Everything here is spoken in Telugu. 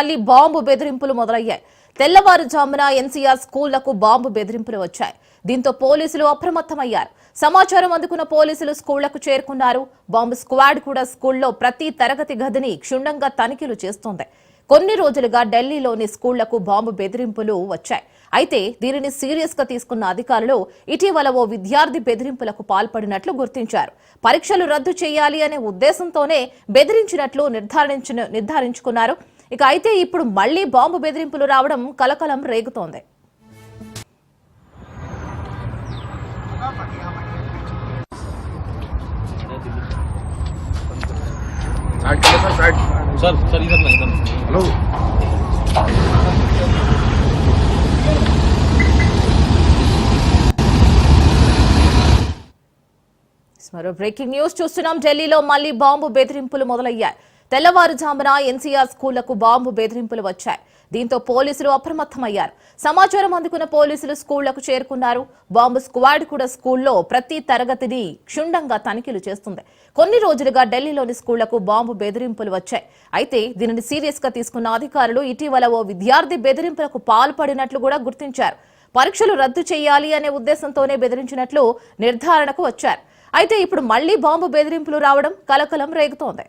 మళ్లీ బాంబు బెదిరింపులు మొదలయ్యాయి. తెల్లవారుజామున ఎన్సీఆర్ స్కూళ్లకు బాంబు బెదిరింపులు వచ్చాయి. దీంతో పోలీసులు అప్రమత్తమయ్యారు. సమాచారం అందుకున్న పోలీసులు స్కూళ్లకు చేరుకున్నారు. బాంబు స్క్వాడ్ కూడా స్కూల్లో ప్రతి తరగతి గదిని క్షుణ్ణంగా తనిఖీలు చేస్తోంది. కొన్ని రోజులుగా ఢిల్లీలోని స్కూళ్లకు బాంబు బెదిరింపులు వచ్చాయి. అయితే దీనిని సీరియస్ గా తీసుకున్న అధికారులు ఇటీవల ఓ విద్యార్థి బెదిరింపులకు పాల్పడినట్లు గుర్తించారు. పరీక్షలు రద్దు చేయాలి అనే ఉద్దేశంతోనే బెదిరించినట్లు నిర్ధారించుకున్నారు. అయితే ఇప్పుడు మళ్లీ బాంబు బెదిరింపులు రావడం కలకలం రేగుతోంది. మరో బ్రేకింగ్ న్యూస్ చూస్తున్నాం. ఢిల్లీలో మళ్లీ బాంబు బెదిరింపులు మొదలయ్యాయి. తెల్లవారుజామున ఎన్సీఆర్ స్కూళ్లకు బాంబు బెదిరింపులు వచ్చాయి. దీంతో పోలీసులు అప్రమత్తమయ్యారు. సమాచారం అందుకున్న పోలీసులు స్కూళ్లకు చేరుకున్నారు. బాంబు స్క్వాడ్ కూడా స్కూల్లో ప్రతి తరగతిని క్షుణ్ణంగా తనిఖీలు చేస్తుంది. కొన్ని రోజులుగా ఢిల్లీలోని స్కూళ్లకు బాంబు బెదిరింపులు వచ్చాయి. అయితే దీనిని సీరియస్ గా తీసుకున్న అధికారులు ఇటీవల ఓ విద్యార్థి బెదిరింపులకు పాల్పడినట్లు కూడా గుర్తించారు. పరీక్షలు రద్దు చేయాలి అనే ఉద్దేశంతోనే బెదిరించినట్లు నిర్ధారణకు వచ్చారు. అయితే ఇప్పుడు మళ్లీ బాంబు బెదిరింపులు రావడం కలకలం రేగుతోంది.